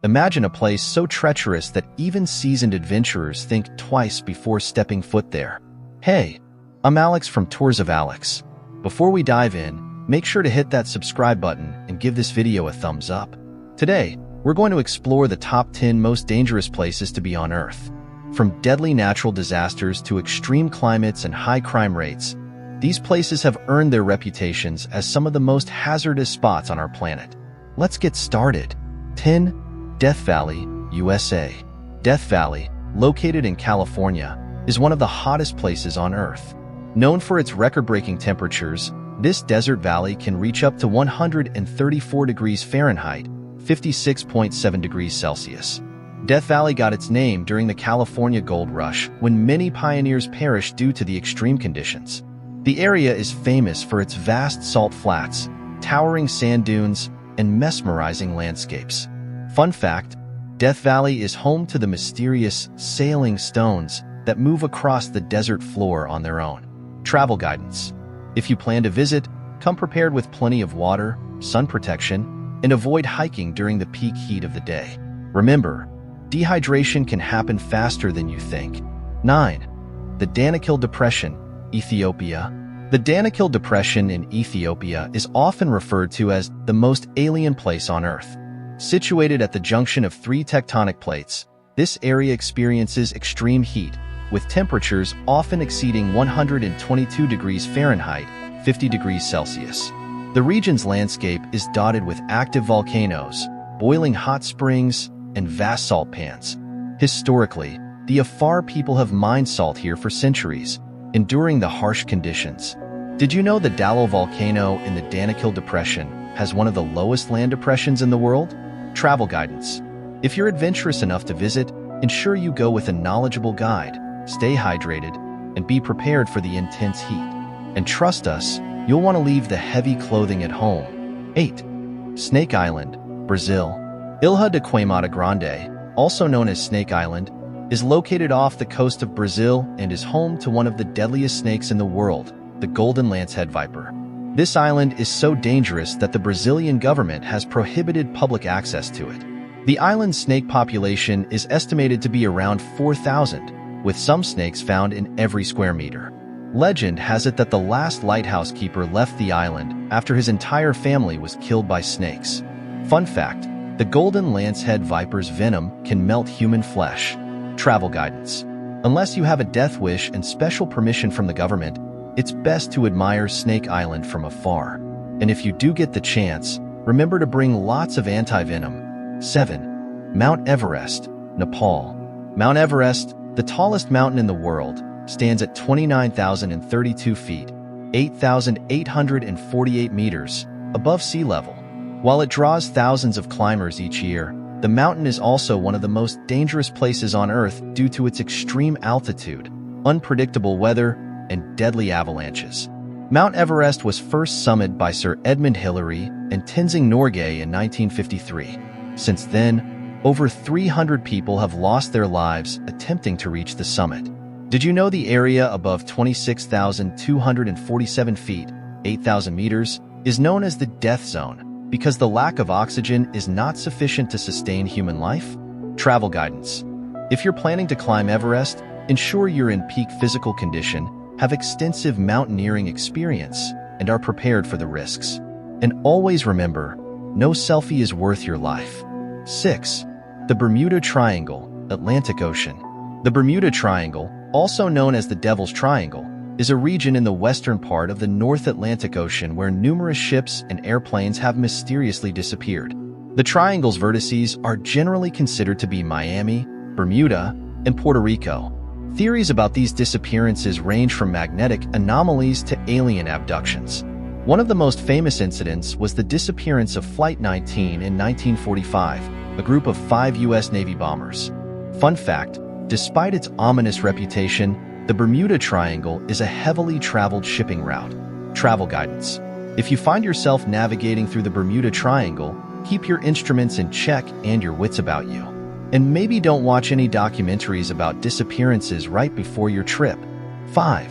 Imagine a place so treacherous that even seasoned adventurers think twice before stepping foot there. Hey, I'm Alex from Tours of Alex. Before we dive in, make sure to hit that subscribe button and give this video a thumbs up. Today, we're going to explore the top 10 most dangerous places to be on Earth. From deadly natural disasters to extreme climates and high crime rates, these places have earned their reputations as some of the most hazardous spots on our planet. Let's get started. 10. Death Valley, USA. Death Valley, located in California, is one of the hottest places on Earth. Known for its record-breaking temperatures, this desert valley can reach up to 134 degrees Fahrenheit, 56.7 degrees Celsius. Death Valley got its name during the California Gold Rush when many pioneers perished due to the extreme conditions. The area is famous for its vast salt flats, towering sand dunes, and mesmerizing landscapes. Fun fact, Death Valley is home to the mysterious sailing stones that move across the desert floor on their own. Travel guidance. If you plan to visit, come prepared with plenty of water, sun protection, and avoid hiking during the peak heat of the day. Remember, dehydration can happen faster than you think. 9. The Danakil Depression, Ethiopia. The Danakil Depression in Ethiopia is often referred to as the most alien place on Earth. Situated at the junction of three tectonic plates, this area experiences extreme heat, with temperatures often exceeding 122 degrees Fahrenheit, 50 degrees Celsius. The region's landscape is dotted with active volcanoes, boiling hot springs, and vast salt pans. Historically, the Afar people have mined salt here for centuries, enduring the harsh conditions. Did you know the Dalal volcano in the Danakil Depression has one of the lowest land depressions in the world? Travel guidance. If you're adventurous enough to visit, ensure you go with a knowledgeable guide, stay hydrated, and be prepared for the intense heat. And trust us, you'll want to leave the heavy clothing at home. 8. Snake Island, Brazil. Ilha de Queimada Grande, also known as Snake Island, is located off the coast of Brazil and is home to one of the deadliest snakes in the world, the golden lancehead viper. This island is so dangerous that the Brazilian government has prohibited public access to it. The island's snake population is estimated to be around 4,000, with some snakes found in every square meter. Legend has it that the last lighthouse keeper left the island after his entire family was killed by snakes. Fun fact, the golden lancehead viper's venom can melt human flesh. Travel guidance. Unless you have a death wish and special permission from the government, it's best to admire Snake Island from afar. And if you do get the chance, remember to bring lots of anti-venom. 7. Mount Everest, Nepal. Mount Everest, the tallest mountain in the world, stands at 29,032 feet, 8,848 meters, above sea level. While it draws thousands of climbers each year, the mountain is also one of the most dangerous places on Earth due to its extreme altitude, unpredictable weather, and deadly avalanches. Mount Everest was first summited by Sir Edmund Hillary and Tenzing Norgay in 1953. Since then, over 300 people have lost their lives attempting to reach the summit. Did you know the area above 26,247 feet, 8,000 meters, is known as the death zone because the lack of oxygen is not sufficient to sustain human life? Travel guidance. If you're planning to climb Everest, ensure you're in peak physical condition, have extensive mountaineering experience, and are prepared for the risks. And always remember, no selfie is worth your life. 6. The Bermuda Triangle, Atlantic Ocean. The Bermuda Triangle, also known as the Devil's Triangle, is a region in the western part of the North Atlantic Ocean where numerous ships and airplanes have mysteriously disappeared. The triangle's vertices are generally considered to be Miami, Bermuda, and Puerto Rico. Theories about these disappearances range from magnetic anomalies to alien abductions. One of the most famous incidents was the disappearance of Flight 19 in 1945, a group of 5 U.S. Navy bombers. Fun fact, despite its ominous reputation, the Bermuda Triangle is a heavily traveled shipping route. Travel guidance. If you find yourself navigating through the Bermuda Triangle, keep your instruments in check and your wits about you. And maybe don't watch any documentaries about disappearances right before your trip. 5.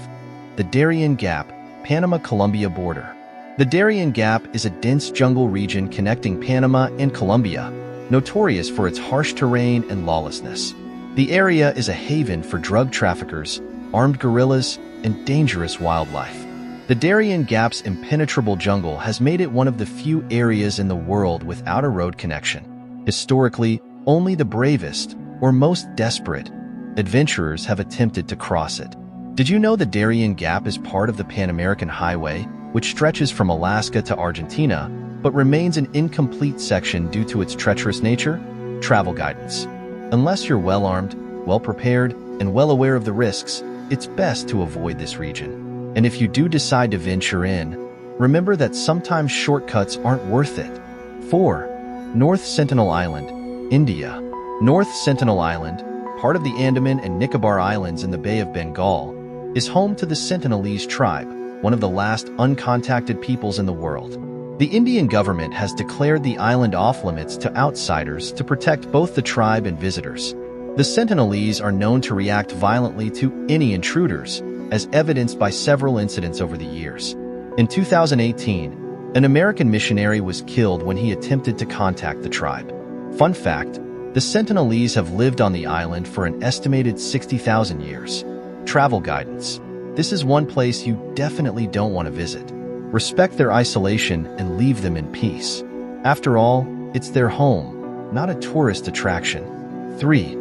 The Darien Gap, Panama-Colombia border. The Darien Gap is a dense jungle region connecting Panama and Colombia. notorious for its harsh terrain and lawlessness. The area is a haven for drug traffickers, armed guerrillas, and dangerous wildlife. The Darien Gap's impenetrable jungle has made it one of the few areas in the world without a road connection. Historically, only the bravest, or most desperate, adventurers have attempted to cross it. Did you know the Darien Gap is part of the Pan American Highway, which stretches from Alaska to Argentina, but remains an incomplete section due to its treacherous nature? Travel guidance. Unless you're well-armed, well-prepared, and well aware of the risks, it's best to avoid this region. And if you do decide to venture in, remember that sometimes shortcuts aren't worth it. 4. North Sentinel Island, India. North Sentinel Island, part of the Andaman and Nicobar Islands in the Bay of Bengal, is home to the Sentinelese tribe, one of the last uncontacted peoples in the world. The Indian government has declared the island off-limits to outsiders to protect both the tribe and visitors. The Sentinelese are known to react violently to any intruders, as evidenced by several incidents over the years. In 2018, an American missionary was killed when he attempted to contact the tribe. Fun fact, the Sentinelese have lived on the island for an estimated 60,000 years. Travel guidance. This is one place you definitely don't want to visit. Respect their isolation and leave them in peace. After all, it's their home, not a tourist attraction. 3.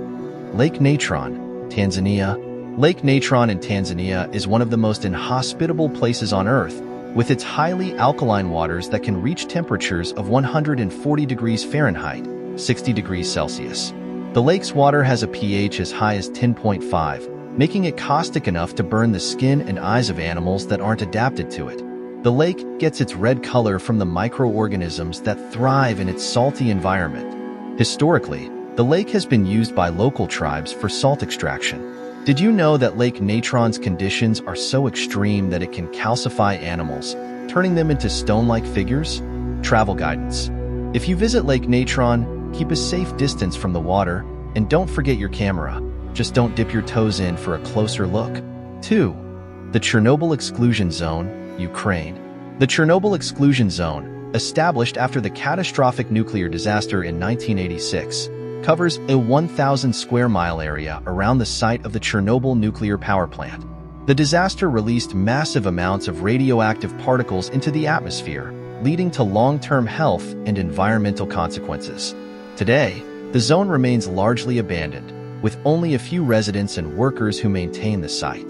Lake Natron, Tanzania. Lake Natron in Tanzania is one of the most inhospitable places on Earth, with its highly alkaline waters that can reach temperatures of 140 degrees Fahrenheit, 60 degrees Celsius. The lake's water has a pH as high as 10.5, making it caustic enough to burn the skin and eyes of animals that aren't adapted to it. The lake gets its red color from the microorganisms that thrive in its salty environment. Historically, the lake has been used by local tribes for salt extraction. Did you know that Lake Natron's conditions are so extreme that it can calcify animals, turning them into stone-like figures? Travel guidance. If you visit Lake Natron, keep a safe distance from the water, and don't forget your camera. Just don't dip your toes in for a closer look. 2. The Chernobyl Exclusion Zone, Ukraine. The Chernobyl Exclusion Zone, established after the catastrophic nuclear disaster in 1986, covers a 1,000 square mile area around the site of the Chernobyl nuclear power plant. The disaster released massive amounts of radioactive particles into the atmosphere, leading to long-term health and environmental consequences. Today, the zone remains largely abandoned, with only a few residents and workers who maintain the site.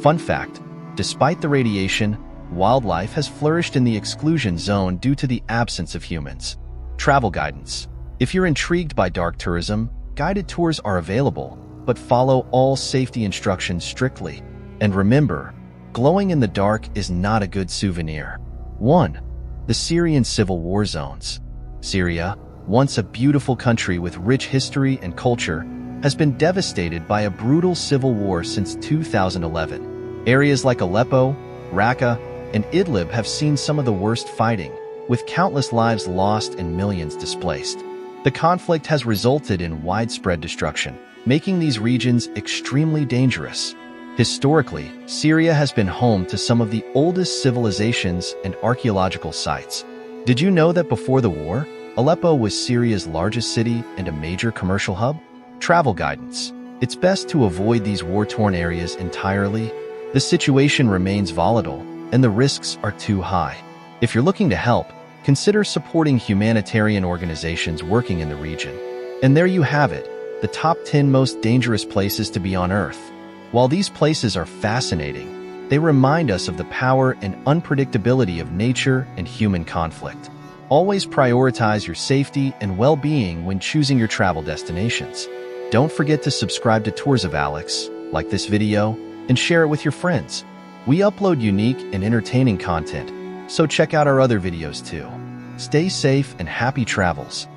Fun fact, despite the radiation, wildlife has flourished in the exclusion zone due to the absence of humans. Travel guidance. If you're intrigued by dark tourism, guided tours are available, but follow all safety instructions strictly. And remember, glowing in the dark is not a good souvenir. 1. The Syrian Civil War Zones. Syria, once a beautiful country with rich history and culture, has been devastated by a brutal civil war since 2011. Areas like Aleppo, Raqqa, and Idlib have seen some of the worst fighting, with countless lives lost and millions displaced. The conflict has resulted in widespread destruction, making these regions extremely dangerous. Historically, Syria has been home to some of the oldest civilizations and archaeological sites. Did you know that before the war, Aleppo was Syria's largest city and a major commercial hub? Travel guidance. It's best to avoid these war-torn areas entirely. The situation remains volatile, and the risks are too high. If you're looking to help, consider supporting humanitarian organizations working in the region. And there you have it, the top 10 most dangerous places to be on Earth. While these places are fascinating, they remind us of the power and unpredictability of nature and human conflict. Always prioritize your safety and well-being when choosing your travel destinations. Don't forget to subscribe to Tours of Alex, like this video, and share it with your friends. We upload unique and entertaining content, so check out our other videos too. Stay safe and happy travels.